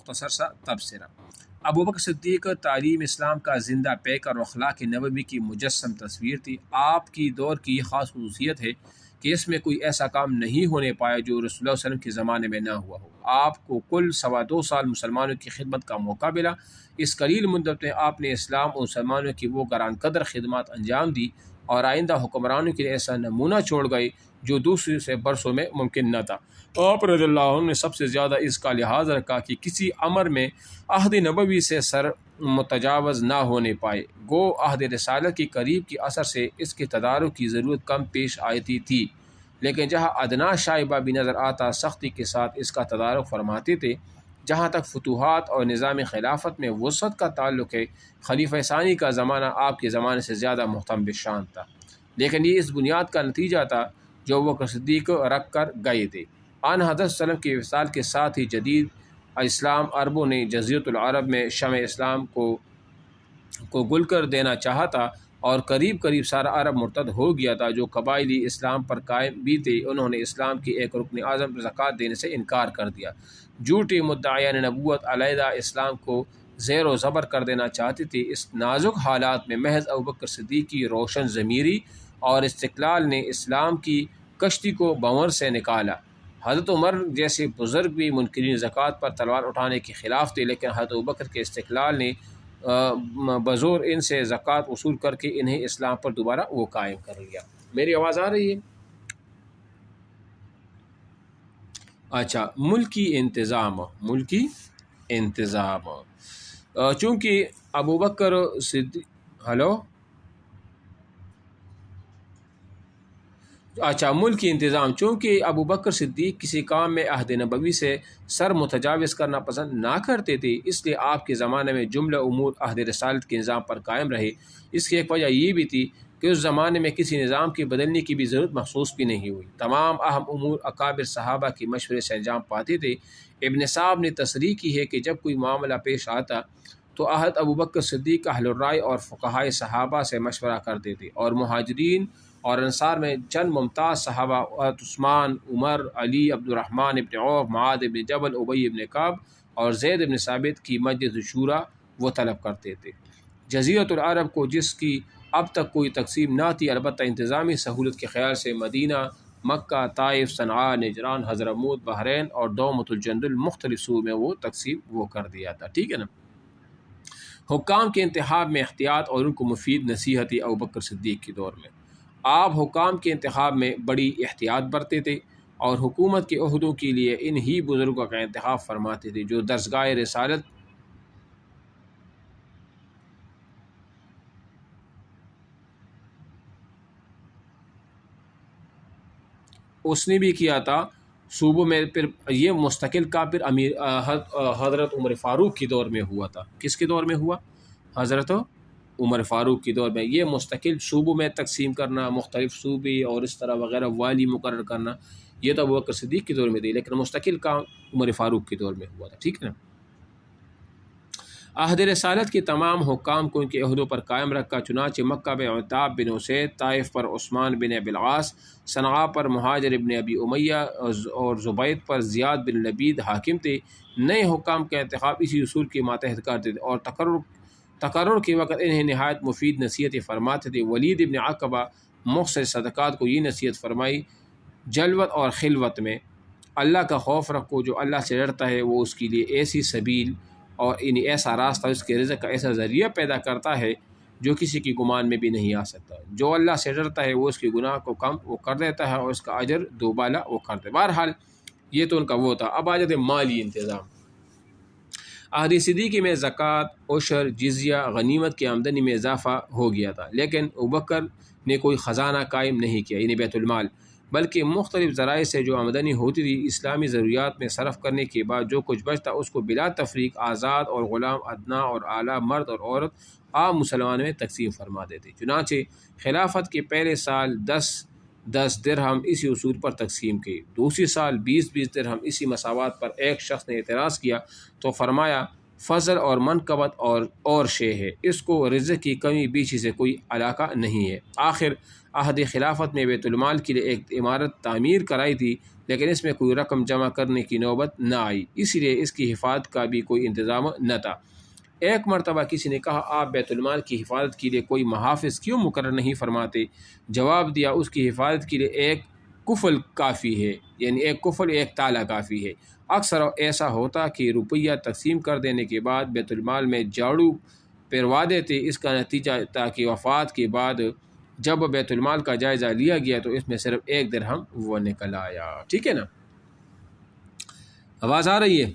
مختصر سا تبصرہ۔ ابوبکر صدیق تعلیم اسلام کا زندہ پیک اور اخلاق نبوی کی مجسم تصویر تھی۔ آپ کی دور کی یہ خاص خصوصیت ہے کہ اس میں کوئی ایسا کام نہیں ہونے پایا جو رسول اللہ صلی اللہ علیہ وسلم کے زمانے میں نہ ہوا ہو۔ آپ کو کل 2.25 سال مسلمانوں کی خدمت کا موقع ملا۔ اس قلیل مدت میں آپ نے اسلام اور مسلمانوں کی وہ گران قدر خدمات انجام دی اور آئندہ حکمرانوں کے لیے ایسا نمونہ چھوڑ گئے جو دوسرے سے برسوں میں ممکن نہ تھا۔ آپ رضی اللہ عنہ نے سب سے زیادہ اس کا لحاظ رکھا کہ کسی امر میں عہد نبوی سے سر متجاوز نہ ہونے پائے۔ گو عہد رسالت کے قریب کے اثر سے اس کے تدارک کی ضرورت کم پیش آتی تھی، لیکن جہاں ادنا شائبہ بھی نظر آتا سختی کے ساتھ اس کا تدارک فرماتے تھے۔ جہاں تک فتوحات اور نظام خلافت میں وسعت کا تعلق ہے، خلیفہ ثانی کا زمانہ آپ کے زمانے سے زیادہ محتم بشان تھا، لیکن یہ اس بنیاد کا نتیجہ تھا جو ابوبکر صدیق رکھ کر گئے تھے۔ آن حضرت صلی اللہ علیہ وسلم کے وصال کے ساتھ ہی جدید اسلام عربوں نے جزیرۃ العرب میں شمع اسلام کو گل کر دینا چاہا تھا، اور قریب سارا عرب مرتد ہو گیا تھا۔ جو قبائلی اسلام پر قائم بھی تھے، انہوں نے اسلام کی ایک رکن اعظم زکوٰۃ دینے سے انکار کر دیا۔ جھوٹے مدعیان نبوت علیحدہ اسلام کو زیر و زبر کر دینا چاہتے تھے۔ اس نازک حالات میں محض ابوبکر صدیق کی روشن ضمیری اور استقلال نے اسلام کی کشتی کو بھنور سے نکالا۔ حضرت عمر جیسے بزرگ بھی منکرین زکوٰۃ پر تلوار اٹھانے کے خلاف تھے، لیکن حضرت ابوبکر کے استقلال نے بزور ان سے زکوٰۃ وصول کر کے انہیں اسلام پر دوبارہ وہ قائم کر لیا۔ میری آواز آ رہی ہے؟ اچھا، ملکی انتظام چونکہ ابوبکر صدیق ملکی انتظام چونکہ ابوبکر صدیق کسی کام میں عہد نبوی سے سر متجاوز کرنا پسند نہ کرتے تھے، اس لیے آپ کے زمانے میں جملہ امور عہد رسالت کے نظام پر قائم رہے۔ اس کی ایک وجہ یہ بھی تھی کہ اس زمانے میں کسی نظام کے بدلنے کی بھی ضرورت محسوس بھی نہیں ہوئی۔ تمام اہم امور اکابر صحابہ کے مشورے سے انجام پاتے تھے۔ ابن صاحب نے تصریح کی ہے کہ جب کوئی معاملہ پیش آتا تو حضرت ابوبکر صدیق اہل الرائے اور فقہائے صحابہ سے مشورہ کرتے تھے، اور مہاجرین اور انصار میں چند ممتاز صحابہ حضرت عثمان، عمر، علی، عبد الرحمن ابن عوف، معاذ ابن جبل، ابی ابن کعب اور زید ابن ثابت کی مجلس شورا وہ طلب کرتے تھے۔ جزیرۃ العرب کو، جس کی اب تک کوئی تقسیم نہ تھی، البتہ انتظامی سہولت کے خیال سے مدینہ، مکہ، طائف، صنعاء، نجران، حضرموت، بحرین اور دومۃ الجندل مختلف صوبوں میں وہ تقسیم وہ کر دیا تھا۔ ٹھیک ہے نا۔ حکام کے انتخاب میں احتیاط اور ان کو مفید نصیحتی ابوبکر صدیق کے دور میں آپ حکام کے انتخاب میں بڑی احتیاط برتے تھے اور حکومت کے عہدوں کے لیے ان ہی بزرگوں کا انتخاب فرماتے تھے جو درسگاہ رسالت اس نے بھی کیا تھا صوبوں میں۔ پھر یہ مستقل کا پھر امیر حضرت عمر فاروق کے دور میں ہوا تھا۔ کس کے دور میں ہوا؟ حضرت عمر فاروق کے دور میں یہ مستقل صوبوں میں تقسیم کرنا، مختلف صوبے اور اس طرح وغیرہ والی مقرر کرنا، یہ تو ابوبکر صدیق کے دور میں تھی، لیکن مستقل کام عمر فاروق کے دور میں ہوا تھا۔ ٹھیک ہے نا۔ عہد رسالت کے تمام حکام کو ان کے عہدوں پر قائم رکھا، چنانچہ مکہ میں عتاب بن اسید، طائف پر عثمان بن ابی العاص، صنعاء پر مہاجر ابن ابی امیہ اور زبید پر زیاد بن لبید حاکم تھے۔ نئے حکام کا انتخاب اسی اصول کے ماتحت کرتے تھے اور تقرر کے وقت انہیں نہایت مفید نصیحتیں فرماتے تھے۔ ولید ابن عقبہ مختصر صدقات کو یہ نصیحت فرمائی: جلوت اور خلوت میں اللہ کا خوف رکھو، جو اللہ سے ڈرتا ہے وہ اس کے لیے ایسی سبیل اور ایسا راستہ، اس کے رزق کا ایسا ذریعہ پیدا کرتا ہے جو کسی کی گمان میں بھی نہیں آ سکتا۔ جو اللہ سے ڈرتا ہے وہ اس کے گناہ کو کم وہ کر دیتا ہے اور اس کا اجر دوبالا وہ کر دیتا ہے۔ بہرحال یہ تو ان کا وہ تھا۔ اب آ جاتے مالی انتظام۔ عہد صدیقی میں زکوٰۃ، عشر، جزیہ، غنیمت کی آمدنی میں اضافہ ہو گیا تھا، لیکن ابوبکر نے کوئی خزانہ قائم نہیں کیا، یعنی بیت المال، بلکہ مختلف ذرائع سے جو آمدنی ہوتی تھی اسلامی ضروریات میں صرف کرنے کے بعد جو کچھ بچتا اس کو بلا تفریق آزاد اور غلام، ادنا اور اعلیٰ، مرد اور عورت، عام مسلمانوں میں تقسیم فرما دیتے۔ چنانچہ خلافت کے پہلے سال 10 درہم اسی اصول پر تقسیم کی، دوسری سال 20 درہم۔ اسی مساوات پر ایک شخص نے اعتراض کیا تو فرمایا: فضل اور منقبت اور شے ہے، اس کو رزق کی کمی بیچی سے کوئی علاقہ نہیں ہے۔ آخر عہد خلافت میں بیت المال کے لیے ایک عمارت تعمیر کرائی تھی، لیکن اس میں کوئی رقم جمع کرنے کی نوبت نہ آئی، اسی لیے اس کی حفاظت کا بھی کوئی انتظام نہ تھا۔ ایک مرتبہ کسی نے کہا، آپ بیت المال کی حفاظت کے لیے کوئی محافظ کیوں مقرر نہیں فرماتے؟ جواب دیا، اس کی حفاظت کے لیے ایک قفل کافی ہے، یعنی ایک قفل ایک تالا کافی ہے۔ اکثر ایسا ہوتا کہ روپیہ تقسیم کر دینے کے بعد بیت المال میں جھاڑو پھروا دیتے۔ اس کا نتیجہ تھا کہ وفات کے بعد جب بیت المال کا جائزہ لیا گیا تو اس میں صرف 1 درہم وہ نکل آیا۔ ٹھیک ہے نا؟ آواز آ رہی ہے؟